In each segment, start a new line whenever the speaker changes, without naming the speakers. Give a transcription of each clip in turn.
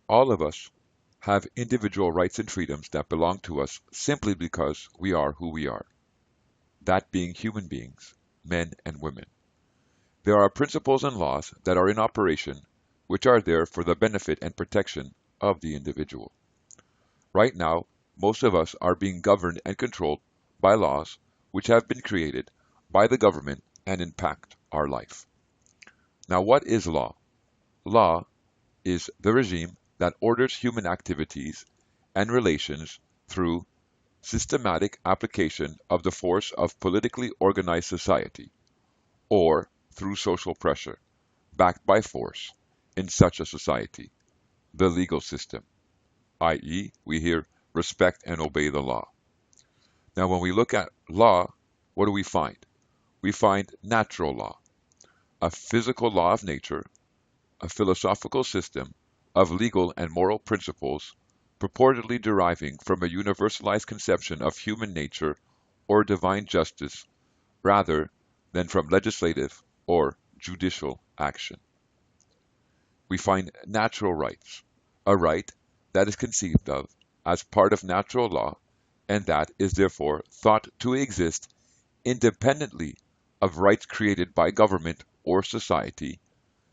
All of us have individual rights and freedoms that belong to us simply because we are who we are, that being human beings, men and women. There are principles and laws that are in operation which are there for the benefit and protection of the individual. Right now, most of us are being governed and controlled by laws which have been created by the government and impact our life. Now, what is law? Law is the regime that orders human activities and relations through systematic application of the force of politically organized society, or through social pressure, backed by force, in such a society, the legal system, i.e., we here respect and obey the law. Now, when we look at law, what do we find? We find natural law, a physical law of nature, a philosophical system of legal and moral principles purportedly deriving from a universalized conception of human nature or divine justice rather than from legislative or judicial action. We find natural rights, a right that is conceived of as part of natural law and that is therefore thought to exist independently of rights created by government or society,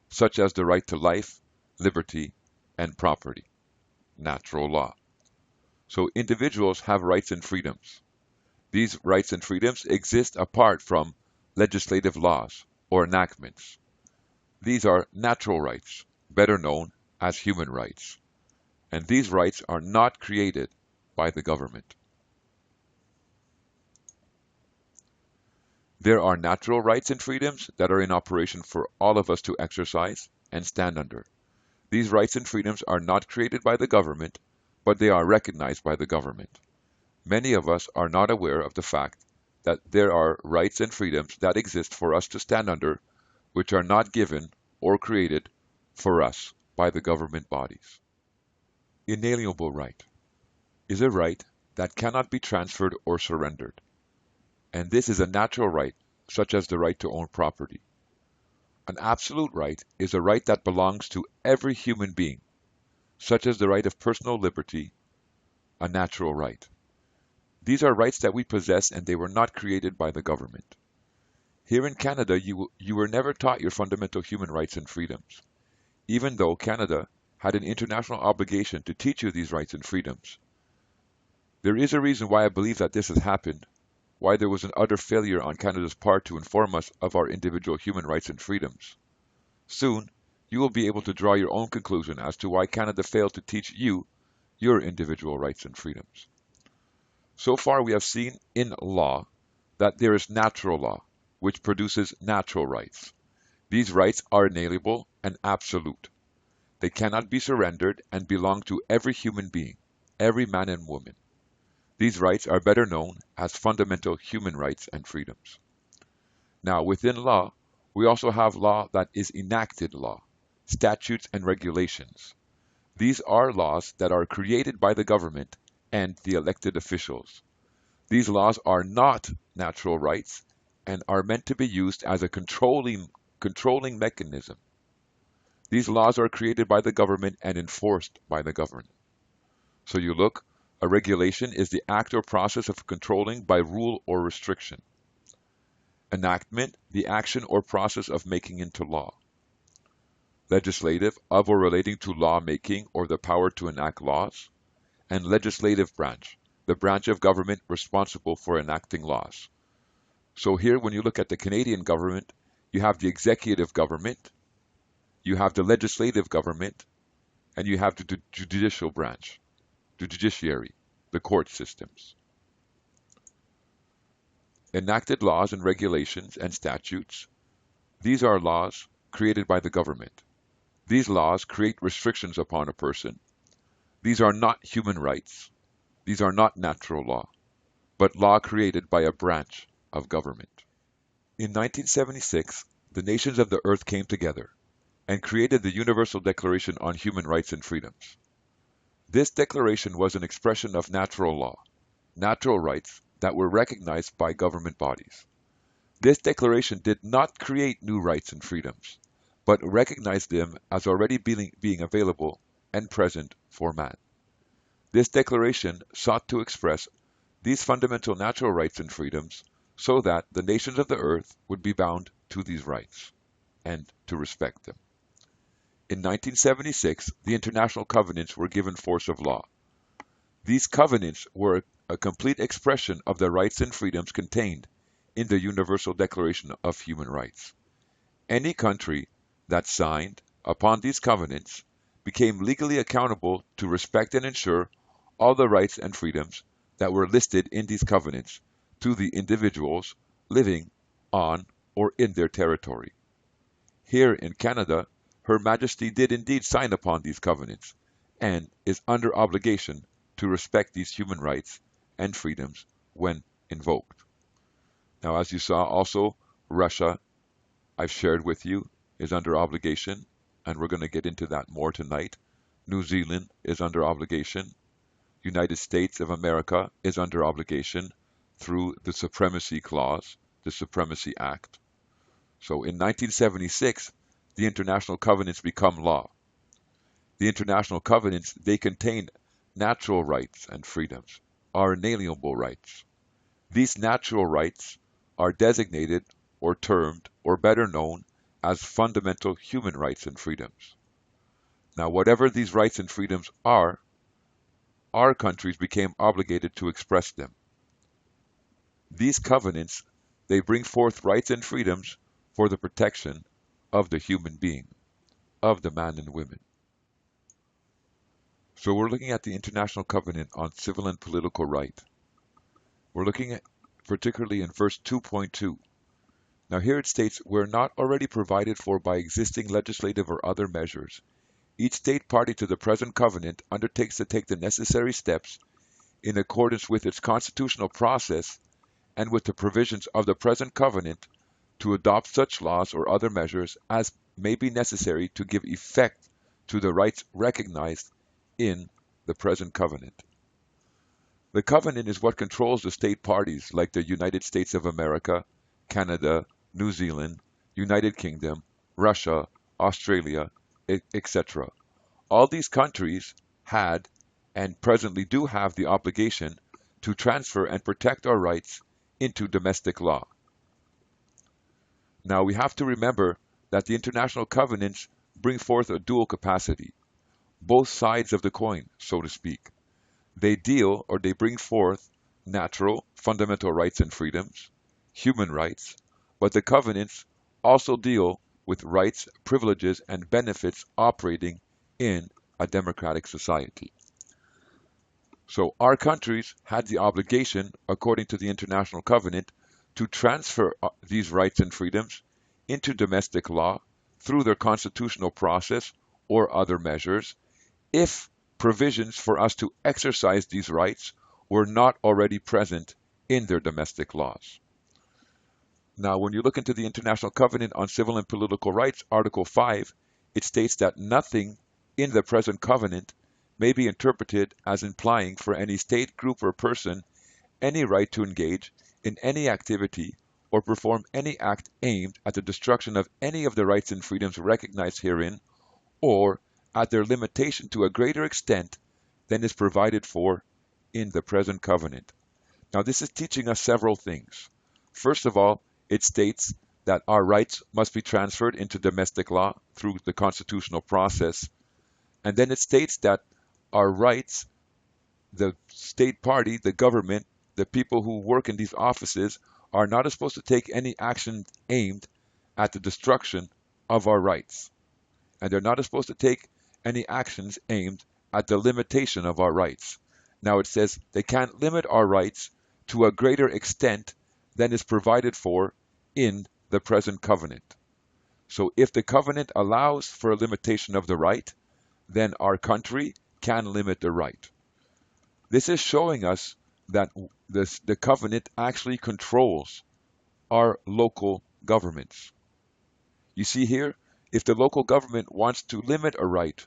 such as the right to life, liberty, and property. Natural law. So individuals have rights and freedoms. These rights and freedoms exist apart from legislative laws or enactments. These are natural rights, better known as human rights. And these rights are not created by the government. There are natural rights and freedoms that are in operation for all of us to exercise and stand under. These rights and freedoms are not created by the government, but they are recognized by the government. Many of us are not aware of the fact that there are rights and freedoms that exist for us to stand under, which are not given or created for us by the government bodies. Inalienable right is a right that cannot be transferred or surrendered, and this is a natural right, such as the right to own property. An absolute right is a right that belongs to every human being, such as the right of personal liberty, a natural right. These are rights that we possess and they were not created by the government. Here in Canada, you were never taught your fundamental human rights and freedoms, even though Canada had an international obligation to teach you these rights and freedoms. There is a reason why I believe that this has happened, why there was an utter failure on Canada's part to inform us of our individual human rights and freedoms. Soon, you will be able to draw your own conclusion as to why Canada failed to teach you your individual rights and freedoms. So far, we have seen in law that there is natural law, which produces natural rights. These rights are inalienable and absolute. They cannot be surrendered and belong to every human being, every man and woman. These rights are better known as fundamental human rights and freedoms. Now, within law, we also have law that is enacted law, statutes and regulations. These are laws that are created by the government and the elected officials. These laws are not natural rights and are meant to be used as a controlling mechanism. These laws are created by the government and enforced by the government. So you look, a regulation is the act or process of controlling by rule or restriction. Enactment, the action or process of making into law. Legislative, of or relating to lawmaking or the power to enact laws. And legislative branch, the branch of government responsible for enacting laws. So here, when you look at the Canadian government, you have the executive government, you have the legislative government, and you have the judicial branch, the judiciary, the court systems. Enacted laws and regulations and statutes, these are laws created by the government. These laws create restrictions upon a person. These are not human rights. These are not natural law, but law created by a branch of government. In 1976, the nations of the earth came together and created the Universal Declaration on Human Rights and Freedoms. This declaration was an expression of natural law, natural rights that were recognized by government bodies. This declaration did not create new rights and freedoms, but recognized them as already being available and present for man. This declaration sought to express these fundamental natural rights and freedoms so that the nations of the earth would be bound to these rights and to respect them. In 1976, the International Covenants were given force of law. These covenants were a complete expression of the rights and freedoms contained in the Universal Declaration of Human Rights. Any country that signed upon these covenants became legally accountable to respect and ensure all the rights and freedoms that were listed in these covenants to the individuals living on or in their territory. Here in Canada, Her Majesty did indeed sign upon these covenants and is under obligation to respect these human rights and freedoms when invoked. Now, as you saw also, Russia, I've shared with you, is under obligation, and we're going to get into that more tonight. New Zealand is under obligation. United States of America is under obligation through the Supremacy Clause, the Supremacy Act. So in 1976, the International Covenants become law. The International Covenants, they contain natural rights and freedoms, are inalienable rights. These natural rights are designated or termed or better known as fundamental human rights and freedoms. Now, whatever these rights and freedoms are, our countries became obligated to express them. These covenants, they bring forth rights and freedoms for the protection of the human being, of the man and women. So we're looking at the International Covenant on Civil and Political Right. We're looking at particularly in verse 2.2. Now here it states, "We're not already provided for by existing legislative or other measures. Each state party to the present covenant undertakes to take the necessary steps in accordance with its constitutional process and with the provisions of the present covenant to adopt such laws or other measures as may be necessary to give effect to the rights recognized in the present covenant." The covenant is what controls the state parties like the United States of America, Canada, New Zealand, United Kingdom, Russia, Australia, etc. All these countries had and presently do have the obligation to transfer and protect our rights into domestic law. Now we have to remember that the international covenants bring forth a dual capacity, both sides of the coin, so to speak. They deal or they bring forth natural, fundamental rights and freedoms, human rights, but the covenants also deal with rights, privileges, and benefits operating in a democratic society. So our countries had the obligation, according to the International Covenant, to transfer these rights and freedoms into domestic law through their constitutional process or other measures, if provisions for us to exercise these rights were not already present in their domestic laws. Now, when you look into the International Covenant on Civil and Political Rights, Article 5, it states that nothing in the present covenant may be interpreted as implying for any state, group, or person any right to engage in any activity or perform any act aimed at the destruction of any of the rights and freedoms recognized herein, or at their limitation to a greater extent than is provided for in the present covenant. Now, this is teaching us several things. First of all, it states that our rights must be transferred into domestic law through the constitutional process. And then it states that our rights, the state party, the government, the people who work in these offices are not supposed to take any action aimed at the destruction of our rights. And they're not supposed to take any actions aimed at the limitation of our rights. Now it says they can't limit our rights to a greater extent than is provided for in the present covenant. So if the covenant allows for a limitation of the right, then our country can limit the right. This is showing us that the covenant actually controls our local governments. You see here, if the local government wants to limit a right,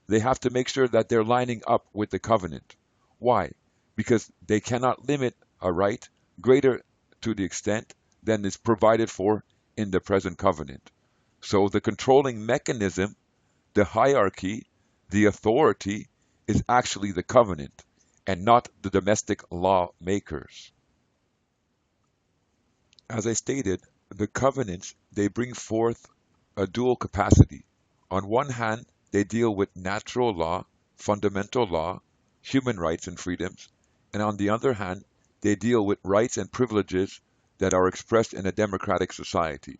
they have to make sure that they're lining up with the covenant. Why? Because they cannot limit a right greater to the extent than is provided for in the present covenant. So the controlling mechanism, the hierarchy, The authority is actually the covenant and not the domestic law makers. As I stated, the covenants, they bring forth a dual capacity. On one hand, they deal with natural law, fundamental law, human rights and freedoms, and on the other hand, they deal with rights and privileges that are expressed in a democratic society.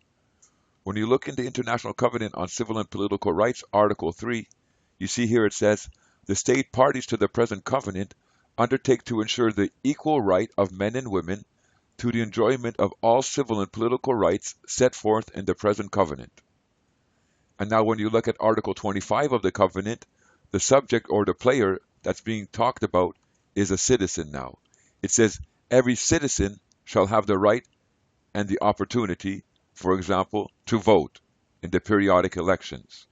When you look in the International Covenant on Civil and Political Rights, Article 3, you see here it says, the state parties to the present covenant undertake to ensure the equal right of men and women to the enjoyment of all civil and political rights set forth in the present covenant. And now when you look at Article 25 of the covenant, the subject or the player that's being talked about is a citizen now. It says, every citizen shall have the right and the opportunity, for example, to vote in the periodic elections.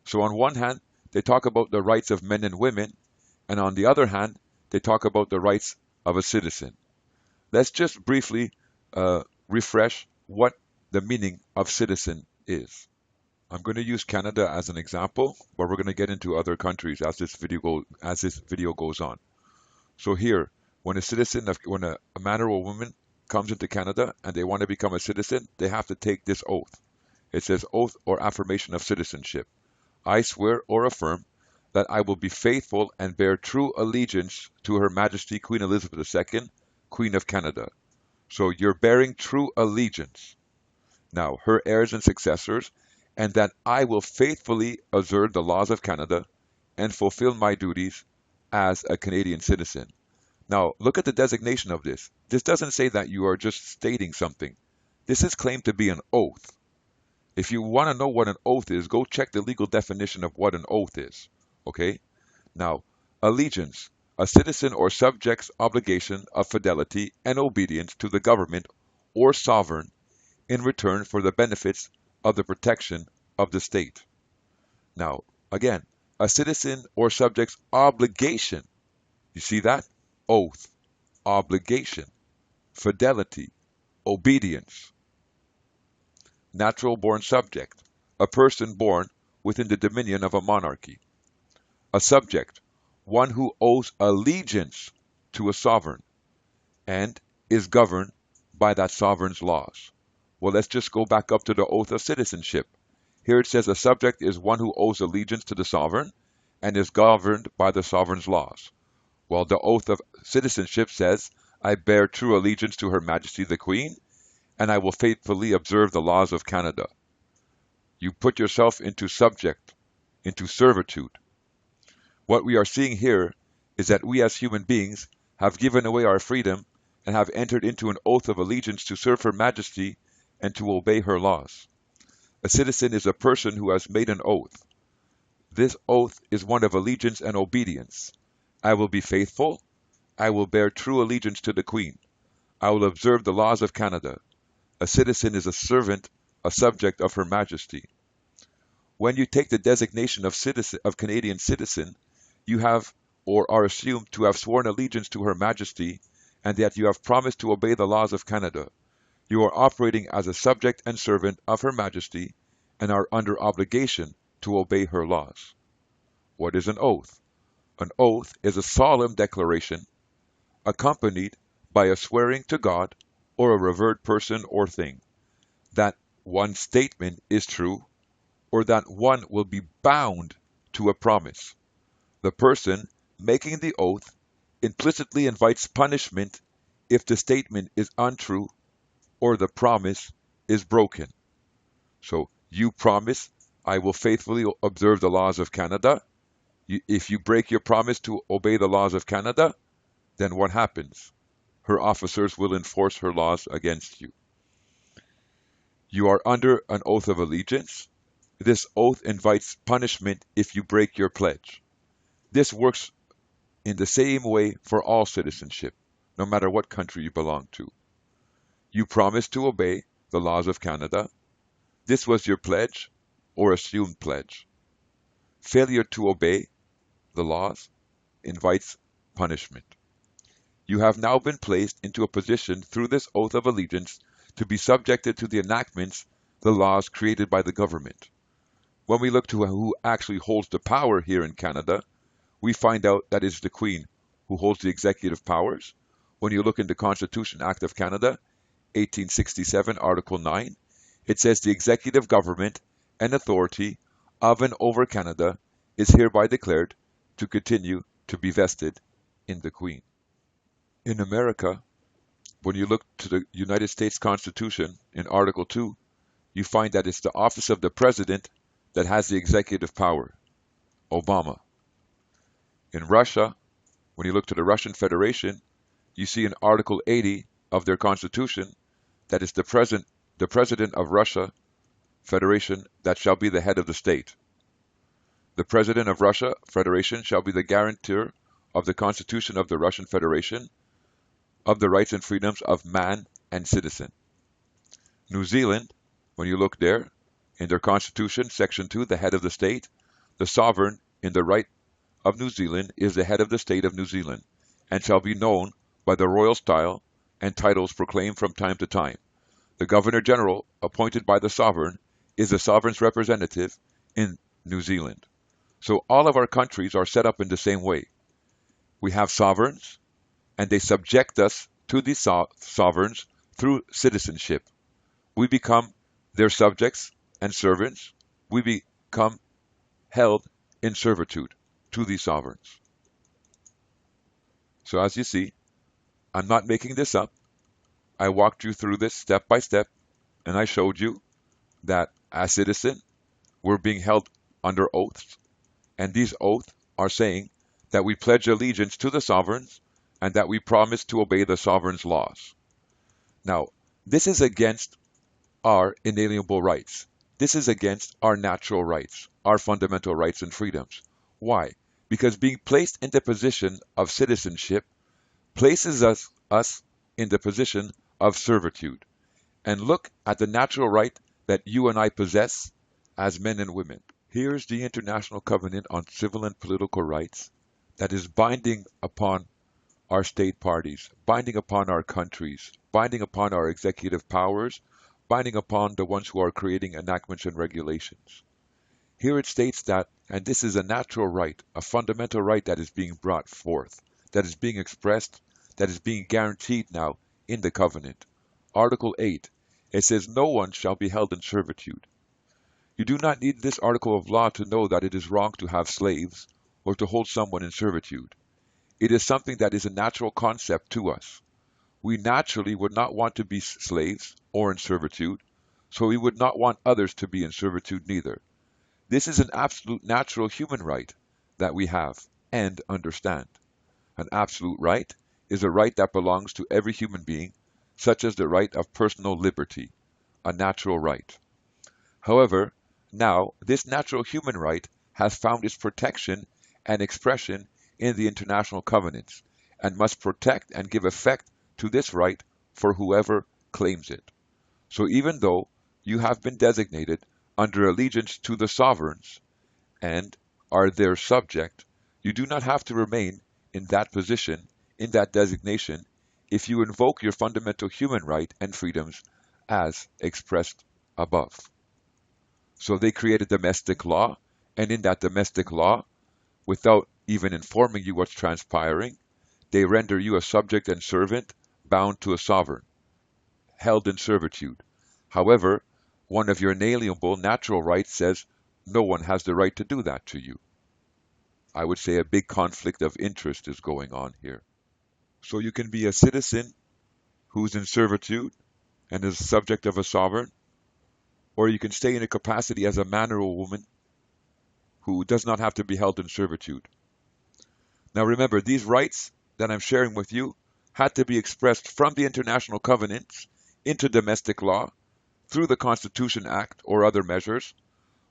So on one hand, they talk about the rights of men and women, and on the other hand, they talk about the rights of a citizen. Let's just briefly refresh what the meaning of citizen is. I'm going to use Canada as an example, but we're going to get into other countries as this video goes on. So here, when a man or a woman comes into Canada and they want to become a citizen, they have to take this oath. It says oath or affirmation of citizenship. I swear or affirm that I will be faithful and bear true allegiance to Her Majesty Queen Elizabeth II, Queen of Canada. So you're bearing true allegiance. Now, her heirs and successors, and that I will faithfully observe the laws of Canada and fulfill my duties as a Canadian citizen. Now, look at the designation of this. This doesn't say that you are just stating something. This is claimed to be an oath. If you want to know what an oath is, go check the legal definition of what an oath is. Okay? Now, allegiance, a citizen or subject's obligation of fidelity and obedience to the government or sovereign in return for the benefits of the protection of the state. Now, again, a citizen or subject's obligation. You see that? Oath, obligation, fidelity, obedience. Natural born subject, a person born within the dominion of a monarchy. A subject, one who owes allegiance to a sovereign and is governed by that sovereign's laws. Well, let's just go back up to the oath of citizenship. Here it says a subject is one who owes allegiance to the sovereign and is governed by the sovereign's laws. Well, the oath of citizenship says, I bear true allegiance to Her Majesty the Queen, and I will faithfully observe the laws of Canada. You put yourself into servitude. What we are seeing here is that we as human beings have given away our freedom and have entered into an oath of allegiance to serve Her Majesty and to obey her laws. A citizen is a person who has made an oath. This oath is one of allegiance and obedience. I will be faithful. I will bear true allegiance to the Queen. I will observe the laws of Canada. A citizen is a servant, a subject of Her Majesty. When you take the designation of Canadian citizen, you have or are assumed to have sworn allegiance to Her Majesty and that you have promised to obey the laws of Canada. You are operating as a subject and servant of Her Majesty and are under obligation to obey her laws. What is an oath? An oath is a solemn declaration accompanied by a swearing to God or a revered person or thing that one statement is true or that one will be bound to a promise. The person making the oath implicitly invites punishment if the statement is untrue or the promise is broken. So you promise, I will faithfully observe the laws of Canada. If you break your promise to obey the laws of Canada, then what happens? Her officers will enforce her laws against you. You are under an oath of allegiance. This oath invites punishment if you break your pledge. This works in the same way for all citizenship, no matter what country you belong to. You promise to obey the laws of Canada. This was your pledge or assumed pledge. Failure to obey the laws invites punishment. You have now been placed into a position through this oath of allegiance to be subjected to the enactments, the laws created by the government. When we look to who actually holds the power here in Canada, we find out that it's the Queen who holds the executive powers. When you look in the Constitution Act of Canada, 1867, Article 9, it says the executive government and authority of and over Canada is hereby declared to continue to be vested in the Queen. In America, when you look to the United States Constitution in Article 2, you find that it's the office of the President that has the executive power, Obama. In Russia, when you look to the Russian Federation, you see in Article 80 of their constitution that it's the President of Russia Federation that shall be the head of the state. The President of Russia Federation shall be the guarantor of the Constitution of the Russian Federation, of the rights and freedoms of man and citizen. New Zealand, when you look there, in their Constitution, Section 2, the head of the state, the sovereign in the right of New Zealand is the head of the state of New Zealand, and shall be known by the royal style and titles proclaimed from time to time. The Governor-General, appointed by the sovereign, is the sovereign's representative in New Zealand. So all of our countries are set up in the same way. We have sovereigns, and they subject us to these sovereigns through citizenship. We become their subjects and servants. We become held in servitude to these sovereigns. So as you see, I'm not making this up. I walked you through this step by step, and I showed you that as citizens, we're being held under oaths, and these oaths are saying that we pledge allegiance to the sovereigns and that we promise to obey the sovereign's laws. Now, this is against our inalienable rights. This is against our natural rights, our fundamental rights and freedoms. Why? Because being placed in the position of citizenship places us in the position of servitude. And look at the natural right that you and I possess as men and women. Here's the International Covenant on Civil and Political Rights that is binding upon our state parties, binding upon our countries, binding upon our executive powers, binding upon the ones who are creating enactments and regulations. Here it states that, and this is a natural right, a fundamental right that is being brought forth, that is being expressed, that is being guaranteed now in the covenant. Article 8, it says, no one shall be held in servitude. You do not need this article of law to know that it is wrong to have slaves or to hold someone in servitude. It is something that is a natural concept to us. We naturally would not want to be slaves or in servitude, so we would not want others to be in servitude neither. This is an absolute natural human right that we have and understand. An absolute right is a right that belongs to every human being, such as the right of personal liberty, a natural right. However, now this natural human right has found its protection and expression in the international covenants and must protect and give effect to this right for whoever claims it. So even though you have been designated under allegiance to the sovereigns and are their subject, you do not have to remain in that position, in that designation, if you invoke your fundamental human right and freedoms as expressed above. So they created domestic law, and in that domestic law, without even informing you what's transpiring, they render you a subject and servant bound to a sovereign, held in servitude. However, one of your inalienable natural rights says no one has the right to do that to you. I would say a big conflict of interest is going on here. So you can be a citizen who's in servitude and is a subject of a sovereign, or you can stay in a capacity as a man or a woman who does not have to be held in servitude. Now remember, these rights that I'm sharing with you had to be expressed from the international covenants into domestic law through the Constitution Act or other measures,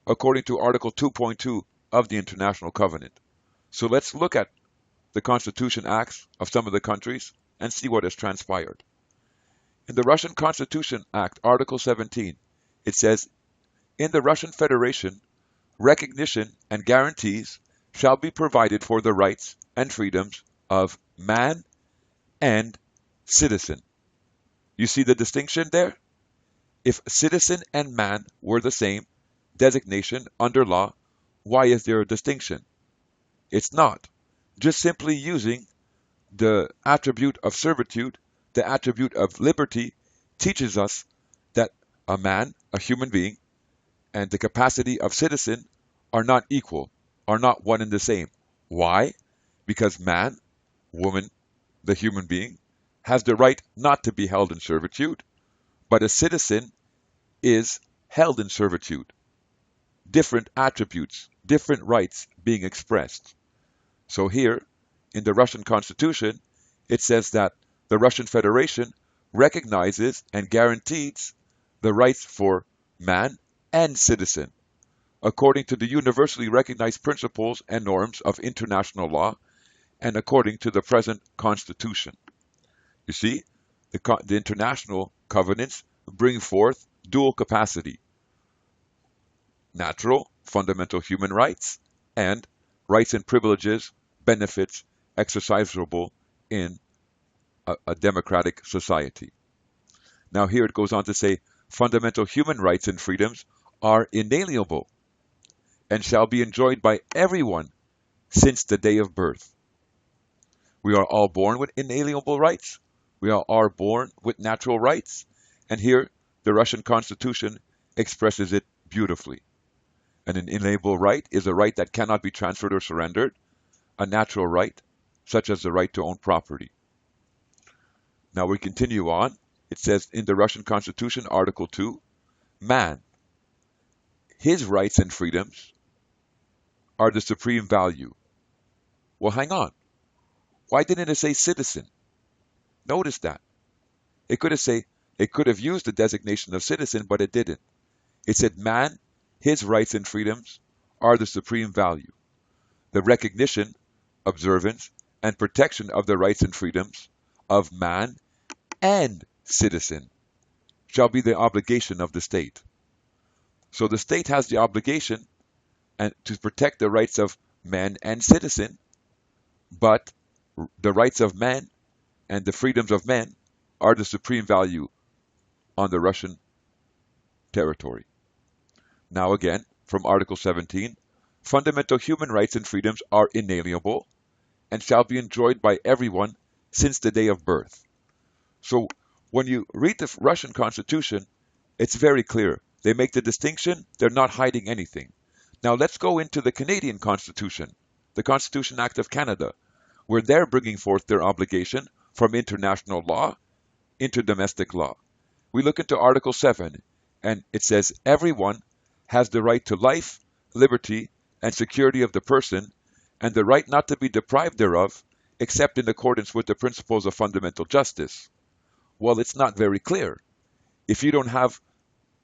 according to Article 2.2 of the International Covenant. So let's look at the Constitution Acts of some of the countries and see what has transpired. In the Russian Constitution Act, Article 17, it says, in the Russian Federation, recognition and guarantees shall be provided for the rights and freedoms of man and citizen. You see the distinction there? If citizen and man were the same, designation under law, why is there a distinction? It's not. Just simply using the attribute of servitude, the attribute of liberty, teaches us that a man, a human being, and the capacity of citizen are not equal, are not one and the same. Why? Because man, woman, the human being, has the right not to be held in servitude, but a citizen is held in servitude. Different attributes, different rights being expressed. So here, in the Russian Constitution, it says that the Russian Federation recognizes and guarantees the rights for man and citizen, according to the universally recognized principles and norms of international law and according to the present Constitution. You see, the international covenants bring forth dual capacity: natural, fundamental human rights, and rights and privileges, benefits exercisable in a democratic society. Now here it goes on to say, fundamental human rights and freedoms are inalienable and shall be enjoyed by everyone since the day of birth. We are all born with inalienable rights. We are all born with natural rights. And here the Russian Constitution expresses it beautifully. And an inalienable right is a right that cannot be transferred or surrendered, a natural right, such as the right to own property. Now we continue on. It says in the Russian Constitution, Article 2, man, his rights and freedoms are the supreme value. Well, hang on. Why didn't it say citizen? Notice that. It could have used the designation of citizen, but it didn't. It said man, his rights and freedoms are the supreme value. The recognition, observance, and protection of the rights and freedoms of man and citizen shall be the obligation of the state. So the state has the obligation to protect the rights of man and citizen, but the rights of man and the freedoms of men are the supreme value on the Russian territory. Now again, from Article 17, fundamental human rights and freedoms are inalienable and shall be enjoyed by everyone since the day of birth. So when you read the Russian Constitution, it's very clear. They make the distinction. They're not hiding anything. Now let's go into the Canadian Constitution, the Constitution Act of Canada, where they're bringing forth their obligation from international law into domestic law. We look into Article 7, and it says, everyone has the right to life, liberty, and security of the person, and the right not to be deprived thereof, except in accordance with the principles of fundamental justice. Well, it's not very clear. If you don't have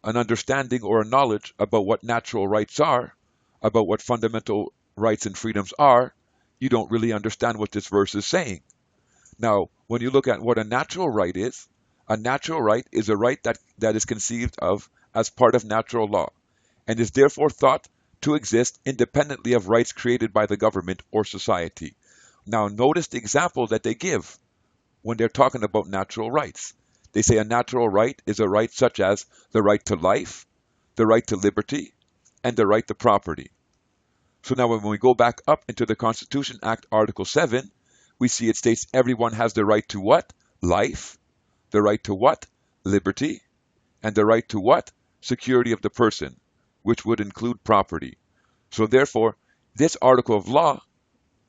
an understanding or a knowledge about what natural rights are, about what fundamental rights and freedoms are, you don't really understand what this verse is saying. Now, when you look at what a natural right is a right that is conceived of as part of natural law, and is therefore thought to exist independently of rights created by the government or society. Now, notice the example that they give when they're talking about natural rights. They say a natural right is a right such as the right to life, the right to liberty, and the right to property. So now when we go back up into the Constitution Act, Article 7, we see it states everyone has the right to what? Life. The right to what? Liberty. And the right to what? Security of the person, which would include property. So therefore, this article of law,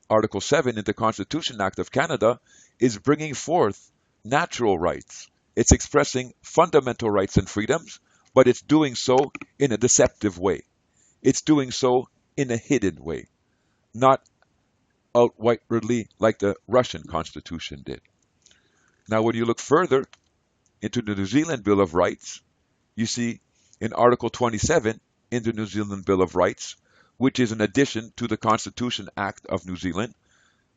Article 7 in the Constitution Act of Canada, is bringing forth natural rights. It's expressing fundamental rights and freedoms, but it's doing so in a deceptive way. It's doing so in a hidden way, not outwardly like the Russian Constitution did. Now, when you look further into the New Zealand Bill of Rights, you see in Article 27 in the New Zealand Bill of Rights, which is an addition to the Constitution Act of New Zealand,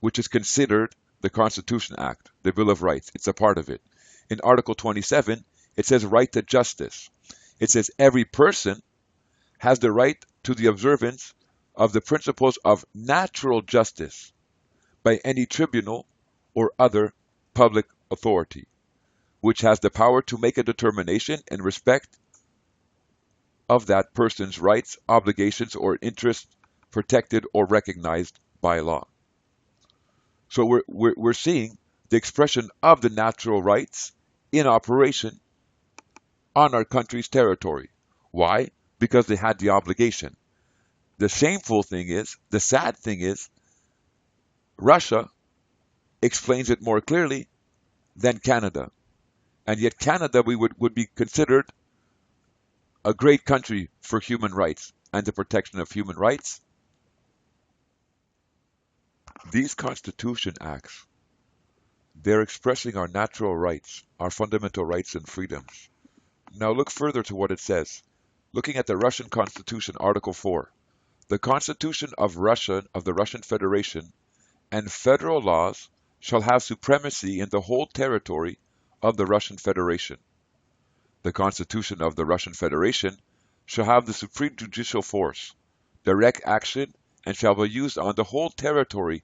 which is considered the Constitution Act, the Bill of Rights. It's a part of it. In Article 27, it says right to justice. It says every person has the right to the observance of the principles of natural justice by any tribunal or other public authority, which has the power to make a determination in respect of that person's rights, obligations, or interests protected or recognized by law. So we're seeing the expression of the natural rights in operation on our country's territory. Why? Because they had the obligation. The shameful thing is, the sad thing is, Russia explains it more clearly than Canada. And yet Canada would be considered a great country for human rights and the protection of human rights. These Constitution Acts, they're expressing our natural rights, our fundamental rights and freedoms. Now look further to what it says. Looking at the Russian Constitution, Article 4. The Constitution of Russia, of the Russian Federation, and federal laws shall have supremacy in the whole territory of the Russian Federation. The Constitution of the Russian Federation shall have the supreme judicial force, direct action, and shall be used on the whole territory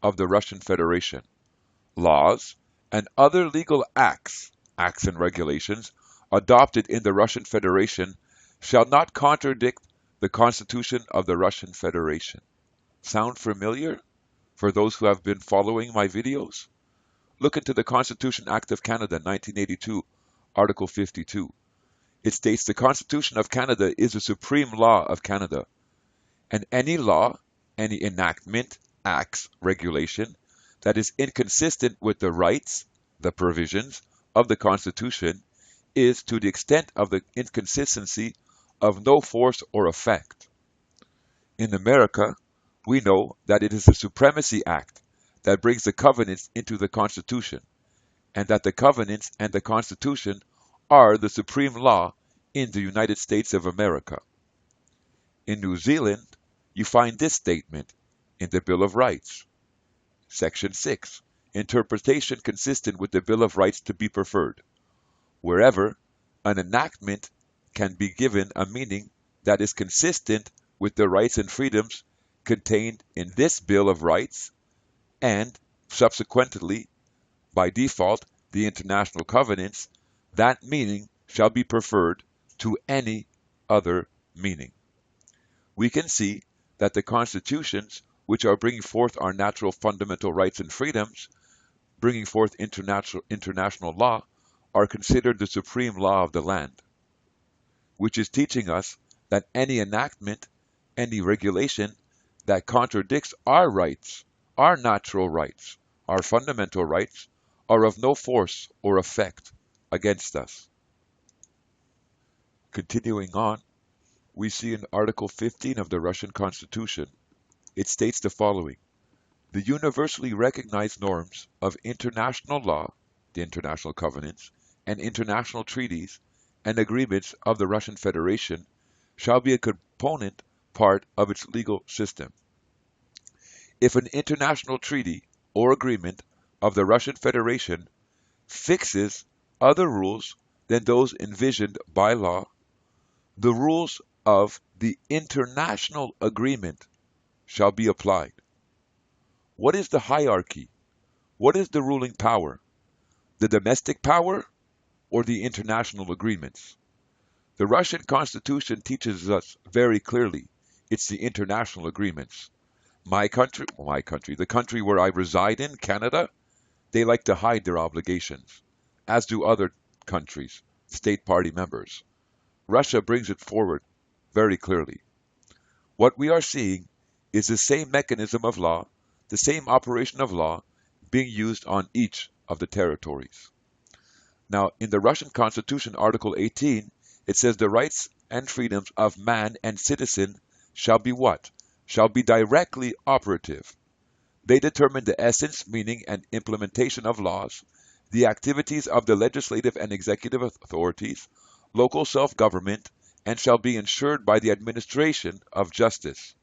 of the Russian Federation. Laws and other legal acts and regulations adopted in the Russian Federation shall not contradict the Constitution of the Russian Federation. Sound familiar for those who have been following my videos? Look into the Constitution Act of Canada, 1982, Article 52. It states the Constitution of Canada is the supreme law of Canada, and any law, any enactment, acts, regulation that is inconsistent with the rights, the provisions of the Constitution is, to the extent of the inconsistency, of no force or effect. In America, we know that it is the Supremacy Act that brings the covenants into the Constitution, and that the covenants and the Constitution are the supreme law in the United States of America. In New Zealand, you find this statement in the Bill of Rights. Section 6. Interpretation consistent with the Bill of Rights to be preferred. Wherever an enactment can be given a meaning that is consistent with the rights and freedoms contained in this Bill of Rights, and subsequently, by default, the international covenants, that meaning shall be preferred to any other meaning. We can see that the constitutions which are bringing forth our natural fundamental rights and freedoms, bringing forth international law, are considered the supreme law of the land, which is teaching us that any enactment, any regulation that contradicts our rights, our natural rights, our fundamental rights, are of no force or effect against us. Continuing on, we see in Article 15 of the Russian Constitution, it states the following: the universally recognized norms of international law, the international covenants, and international treaties and agreements of the Russian Federation shall be a component part of its legal system. If an international treaty or agreement of the Russian Federation fixes other rules than those envisioned by law, the rules of the international agreement shall be applied. What is the hierarchy? What is the ruling power? The domestic power or the international agreements? The Russian Constitution teaches us very clearly it's the international agreements. The country where I reside in, Canada, they like to hide their obligations, as do other countries, state party members. Russia brings it forward very clearly. What we are seeing is the same mechanism of law, the same operation of law being used on each of the territories. Now, in the Russian Constitution, Article 18, it says the rights and freedoms of man and citizen shall be what? Shall be directly operative. They determine the essence, meaning, and implementation of laws, the activities of the legislative and executive authorities, local self-government, and shall be ensured by the administration of justice.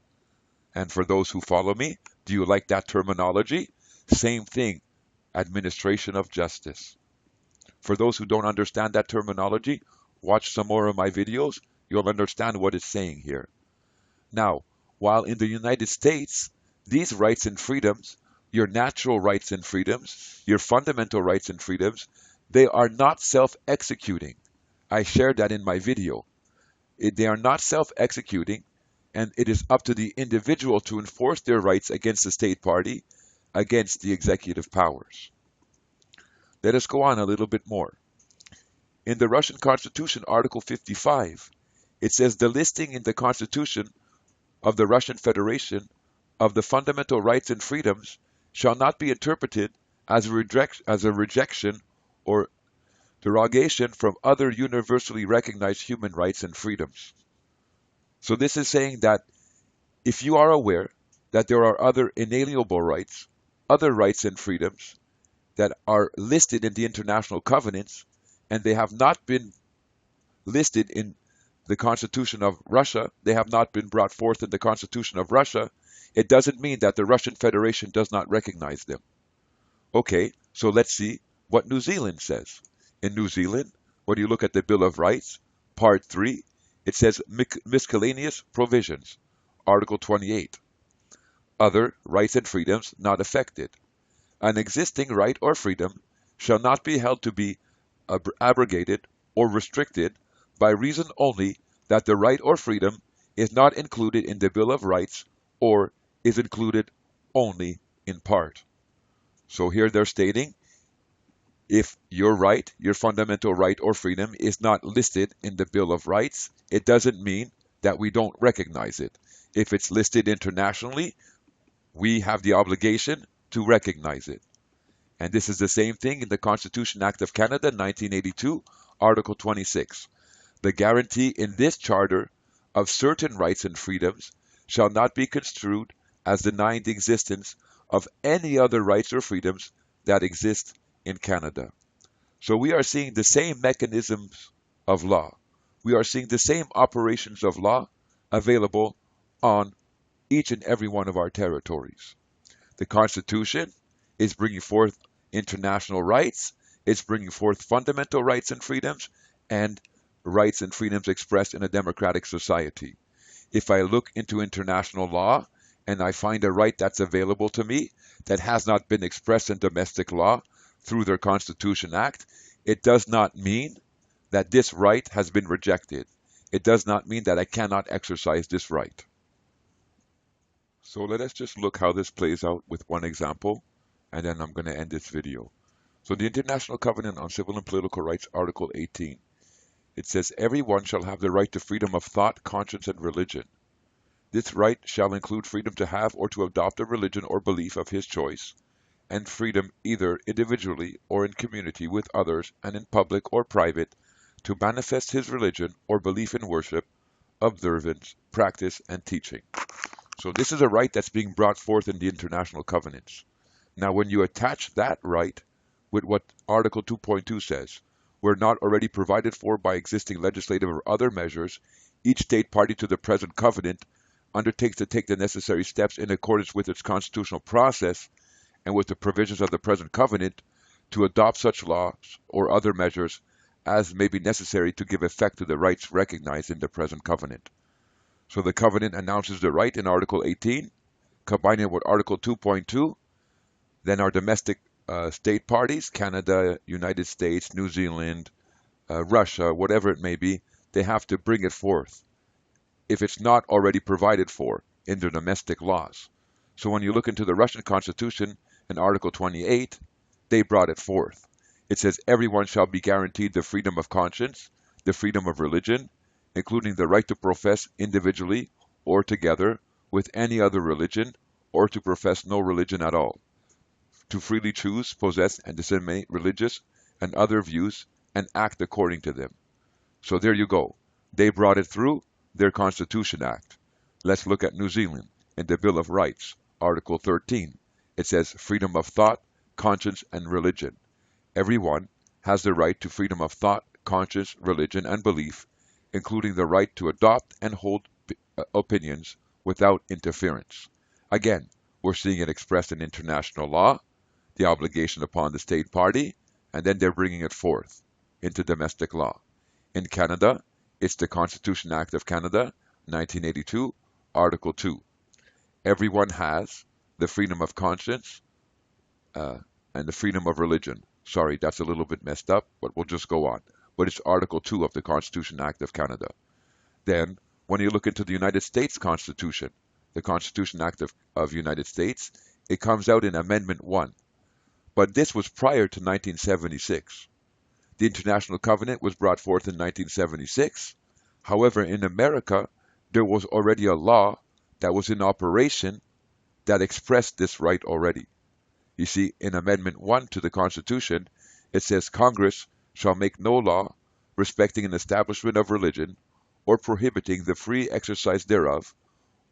And for those who follow me, do you like that terminology? Same thing, administration of justice. For those who don't understand that terminology, watch some more of my videos. You'll understand what it's saying here. Now, while in the United States, these rights and freedoms, your natural rights and freedoms, your fundamental rights and freedoms, they are not self-executing. I shared that in my video. They are not self-executing, and it is up to the individual to enforce their rights against the state party, against the executive powers. Let us go on a little bit more. In the Russian Constitution, Article 55, it says the listing in the Constitution of the Russian Federation of the fundamental rights and freedoms shall not be interpreted as a rejection or derogation from other universally recognized human rights and freedoms. So this is saying that if you are aware that there are other inalienable rights, other rights and freedoms that are listed in the international covenants, and they have not been listed in the Constitution of Russia, they have not been brought forth in the Constitution of Russia, it doesn't mean that the Russian Federation does not recognize them. Okay, so let's see what New Zealand says. In New Zealand, when you look at the Bill of Rights, Part 3, it says miscellaneous provisions, Article 28. Other rights and freedoms not affected. An existing right or freedom shall not be held to be abrogated or restricted by reason only that the right or freedom is not included in the Bill of Rights or is included only in part. So here they're stating, if your right, your fundamental right or freedom is not listed in the Bill of Rights, it doesn't mean that we don't recognize it. If it's listed internationally, we have the obligation to recognize it. And this is the same thing in the Constitution Act of Canada, 1982, Article 26. The guarantee in this charter of certain rights and freedoms shall not be construed as denying the existence of any other rights or freedoms that exist in Canada. So we are seeing the same mechanisms of law. We are seeing the same operations of law available on each and every one of our territories. The Constitution is bringing forth international rights, it's bringing forth fundamental rights and freedoms, and rights and freedoms expressed in a democratic society. If I look into international law and I find a right that's available to me that has not been expressed in domestic law through their Constitution Act, it does not mean that this right has been rejected. It does not mean that I cannot exercise this right. So let us just look how this plays out with one example, and then I'm going to end this video. So the International Covenant on Civil and Political Rights, Article 18, it says, everyone shall have the right to freedom of thought, conscience, and religion. This right shall include freedom to have or to adopt a religion or belief of his choice, and freedom either individually or in community with others and in public or private to manifest his religion or belief in worship, observance, practice, and teaching. So this is a right that's being brought forth in the international covenants. Now when you attach that right with what Article 2.2 says, were not already provided for by existing legislative or other measures, each state party to the present covenant undertakes to take the necessary steps in accordance with its constitutional process and with the provisions of the present covenant to adopt such laws or other measures as may be necessary to give effect to the rights recognized in the present covenant. So the covenant announces the right in Article 18, combining it with Article 2.2, then our domestic state parties, Canada, United States, New Zealand, Russia, whatever it may be, they have to bring it forth if it's not already provided for in their domestic laws. So when you look into the Russian Constitution in Article 28, they brought it forth. It says everyone shall be guaranteed the freedom of conscience, the freedom of religion, including the right to profess individually or together with any other religion or to profess no religion at all, to freely choose, possess, and disseminate religious and other views and act according to them. So there you go. They brought it through their Constitution Act. Let's look at New Zealand in the Bill of Rights, Article 13. It says freedom of thought, conscience, and religion. Everyone has the right to freedom of thought, conscience, religion, and belief, including the right to adopt and hold opinions without interference. Again, we're seeing it expressed in international law, the obligation upon the state party, and then they're bringing it forth into domestic law. In Canada, it's the Constitution Act of Canada, 1982, Article 2. Everyone has the freedom of conscience and the freedom of religion. Sorry, that's a little bit messed up, but we'll just go on. But it's Article 2 of the Constitution Act of Canada. Then, when you look into the United States Constitution, the Constitution Act of United States, it comes out in Amendment 1. But this was prior to 1976. The International Covenant was brought forth in 1976. However, in America, there was already a law that was in operation that expressed this right already. You see, in Amendment 1 to the Constitution, it says Congress shall make no law respecting an establishment of religion, or prohibiting the free exercise thereof,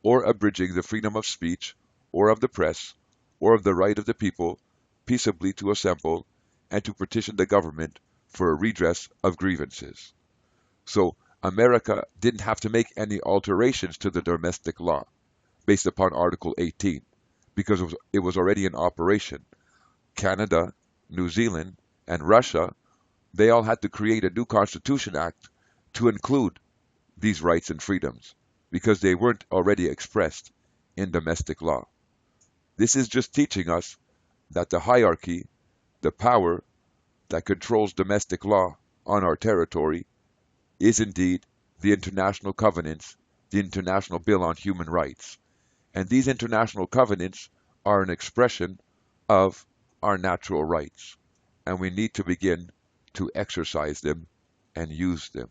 or abridging the freedom of speech, or of the press, or of the right of the people peaceably to assemble and to petition the government for a redress of grievances. So America didn't have to make any alterations to the domestic law based upon Article 18 because it was already in operation. Canada, New Zealand, and Russia, they all had to create a new Constitution Act to include these rights and freedoms because they weren't already expressed in domestic law. This is just teaching us that the hierarchy, the power that controls domestic law on our territory, is indeed the international covenants, the International Bill on Human Rights. And these international covenants are an expression of our natural rights, and we need to begin to exercise them and use them.